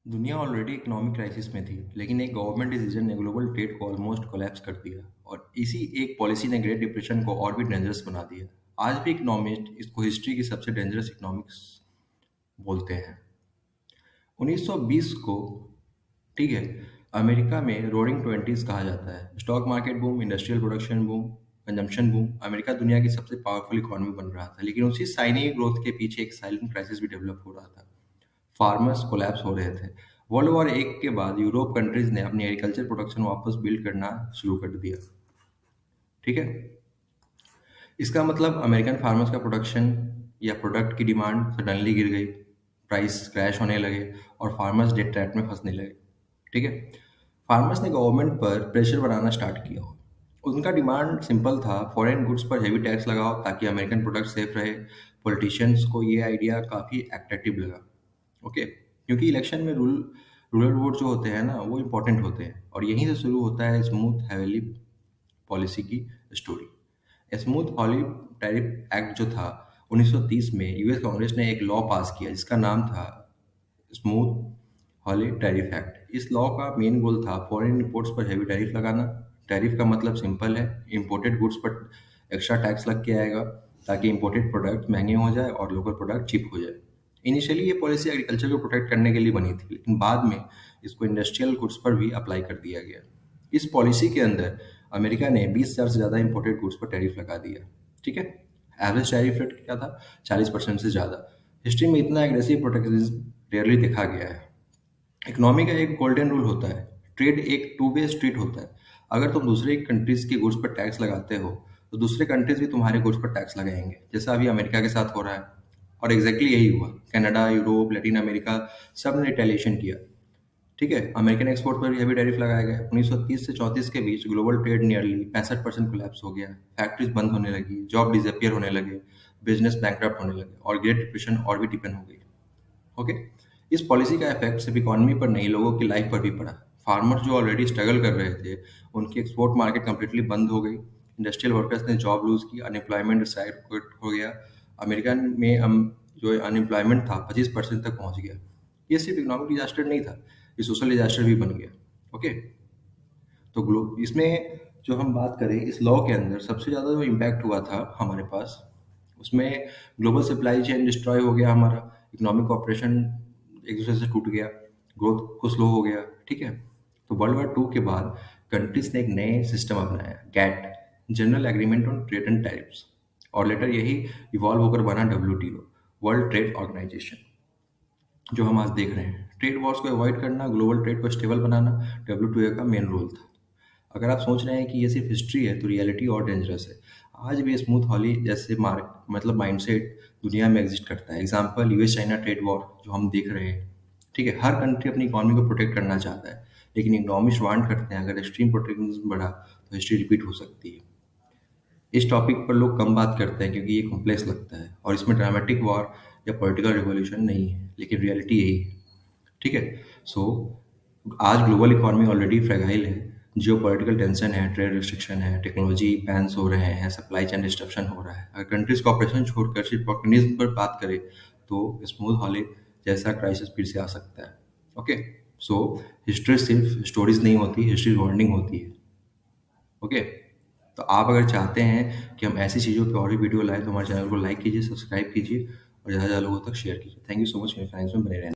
दुनिया already economic crisis में थी, लेकिन एक गवर्नमेंट डिसीजन ने ग्लोबल ट्रेड को ऑलमोस्ट कोलैप्स कर दिया और इसी एक पॉलिसी ने ग्रेट डिप्रेशन को और भी डेंजरस बना दिया। आज भी इकोनॉमिस्ट इसको हिस्ट्री की सबसे डेंजरस इकोनॉमिक्स बोलते हैं। 1920 को, ठीक है, अमेरिका में रोरिंग ट्वेंटीज कहा जाता है। Stock market boom, industrial production boom, consumption boom. America दुनिया की सबसे पावरफुल इकोनॉमी बन रहा था, लेकिन उसी साइनी ग्रोथ के पीछे एक साइलेंट क्राइसिस भी डेवलप हो रहा था। फार्मर्स कोलैप्स हो रहे थे। वर्ल्ड वॉर एक के बाद यूरोप कंट्रीज ने अपनी एग्रीकल्चर प्रोडक्शन वापस बिल्ड करना शुरू कर दिया। ठीक है, इसका मतलब अमेरिकन फार्मर्स का प्रोडक्शन या प्रोडक्ट की डिमांड सडनली गिर गई, प्राइस क्रैश होने लगे और फार्मर्स डेट ट्रैप में फंसने लगे। ठीक है, फार्मर्स ने गवर्नमेंट पर प्रेशर बनाना स्टार्ट किया। उनका डिमांड सिंपल था, फॉरेन गुड्स पर हेवी टैक्स लगाओ ताकि अमेरिकन प्रोडक्ट सेफ रहे। पॉलिटिशियंस को ये आइडिया काफ़ी एट्रैक्टिव लगा। ओके, क्योंकि इलेक्शन में रूरल वोट जो होते हैं ना, वो इम्पोर्टेंट होते हैं और यहीं से शुरू होता है स्मूथ हैवेली पॉलिसी की स्टोरी। स्मूथ हॉली टैरिफ एक्ट जो था 1930 में, यूएस कांग्रेस ने एक लॉ पास किया जिसका नाम था स्मूथ हॉली टैरिफ एक्ट। इस लॉ का मेन गोल था फॉरेन इंपोर्ट्स पर हैवी टैरिफ लगाना। टैरिफ का मतलब सिंपल है, इंपोर्टेड गुड्स पर एक्स्ट्रा टैक्स लग के आएगा ताकि इंपोर्टेड प्रोडक्ट महंगे हो जाए और लोकल प्रोडक्ट चीप हो जाए। इनिशियली ये पॉलिसी एग्रीकल्चर को प्रोटेक्ट करने के लिए बनी थी, लेकिन बाद में इसको इंडस्ट्रियल गुड्स पर भी अप्लाई कर दिया गया। इस पॉलिसी के अंदर अमेरिका ने 20,000 से ज़्यादा इंपोर्टेड गुड्स पर टैरिफ लगा दिया। ठीक है, एवरेज टैरिफ रेट क्या था? 40% से ज़्यादा। हिस्ट्री में इतना एग्रेसिव प्रोटेक्शनिज्म रेयरली देखा गया है। इकोनॉमी का एक गोल्डन रूल होता है, ट्रेड एक टू वे स्ट्रीट होता है। अगर तुम दूसरे कंट्रीज के गुड्स पर टैक्स लगाते हो तो दूसरे कंट्रीज भी तुम्हारे गुड्स पर टैक्स लगाएंगे, जैसा अभी अमेरिका के साथ हो रहा है। और एग्जैक्टली यही हुआ। कनाडा, यूरोप, लैटिन अमेरिका सब ने रिटेलिएशन किया। ठीक है, अमेरिकन एक्सपोर्ट पर भी हैवी टैरिफ लगाया गया। 1930 से 34 के बीच ग्लोबल ट्रेड नियरली 65% कोलैप्स हो गया। फैक्ट्रीज बंद होने लगी, जॉब डिसअपियर होने लगे, बिजनेस बैंकरप्ट होने लगे और ग्रेट डिप्रेशन और भी डिपेंड हो गई। ओके, इस पॉलिसी का इफेक्ट सिर्फ इकोनॉमी पर नहीं, लोगों की लाइफ पर भी पड़ा। फार्मर्स जो ऑलरेडी स्ट्रगल कर रहे थे, उनकी एक्सपोर्ट मार्केट कंप्लीटली बंद हो गई। इंडस्ट्रियल वर्कर्स ने जॉब लूज की, अनएम्प्लॉयमेंट स्काईरॉकेट हो गया। अमेरिका में जो अनएम्प्लॉयमेंट था 25% तक पहुंच गया। ये सिर्फ इकोनॉमिक डिजास्टर नहीं था, ये सोशल डिजास्टर भी बन गया। ओके, तो इसमें जो हम बात करें, इस लॉ के अंदर सबसे ज़्यादा जो इम्पैक्ट हुआ था हमारे पास, उसमें ग्लोबल सप्लाई चेन डिस्ट्रॉय हो गया हमारा, इकोनॉमिक ऑपरेशन एक दूसरे से टूट गया, ग्रोथ को स्लो हो गया। ठीक है, तो वर्ल्ड वॉर टू के बाद कंट्रीज ने एक नए सिस्टम अपनाया, GATT, general agreement on trade and tariffs, और लेटर यही इवॉल्व होकर बना डब्ल्यूटीओ, वर्ल्ड ट्रेड ऑर्गेनाइजेशन, जो हम आज देख रहे हैं। ट्रेड वॉर्स को अवॉइड करना, ग्लोबल ट्रेड को स्टेबल बनाना डब्ल्यूटीओ का मेन रोल था। अगर आप सोच रहे हैं कि ये सिर्फ हिस्ट्री है, तो रियलिटी और डेंजरस है। आज भी स्मूथ हॉली जैसे मार्क मतलब माइंडसेट दुनिया में एग्जिस्ट करता है। Example US China trade war जो हम देख रहे हैं। ठीक है, हर कंट्री अपनी इकोनॉमी को प्रोटेक्ट करना चाहता है, लेकिन इकोनॉमिस्ट वांट करते हैं अगर एक्सट्रीम प्रोटेक्शनिज्म बढ़ा तो हिस्ट्री रिपीट हो सकती है। इस टॉपिक पर लोग कम बात करते हैं क्योंकि ये कॉम्प्लेक्स लगता है और इसमें ड्रामेटिक वॉर या पॉलिटिकल रिवॉल्यूशन नहीं है, लेकिन रियलिटी यही है। ठीक है, सो आज ग्लोबल इकोनॉमी ऑलरेडी फ्रेगाइल है। जियो पॉलिटिकल टेंशन है, ट्रेड रिस्ट्रिक्शन है, टेक्नोलॉजी बैन्स हो रहे हैं, सप्लाई चेन डिस्ट्रप्शन हो रहा है। अगर कंट्रीज कॉपरेशन छोड़कर सिर्फ ऑर्गेनिज्म पर बात करें तो स्मूथ हॉली जैसा क्राइसिस फिर से आ सकता है। ओके, सो हिस्ट्री सिर्फ स्टोरीज नहीं होती, हिस्ट्री वार्निंग होती है। ओके, तो आप अगर चाहते हैं कि हम ऐसी चीज़ों पे और भी वीडियो लाएं तो हमारे चैनल को लाइक कीजिए, सब्सक्राइब कीजिए और ज़्यादा से ज़्यादा लोगों तक शेयर कीजिए। थैंक यू सो मच मेरे फाइनेंस में बने रहने।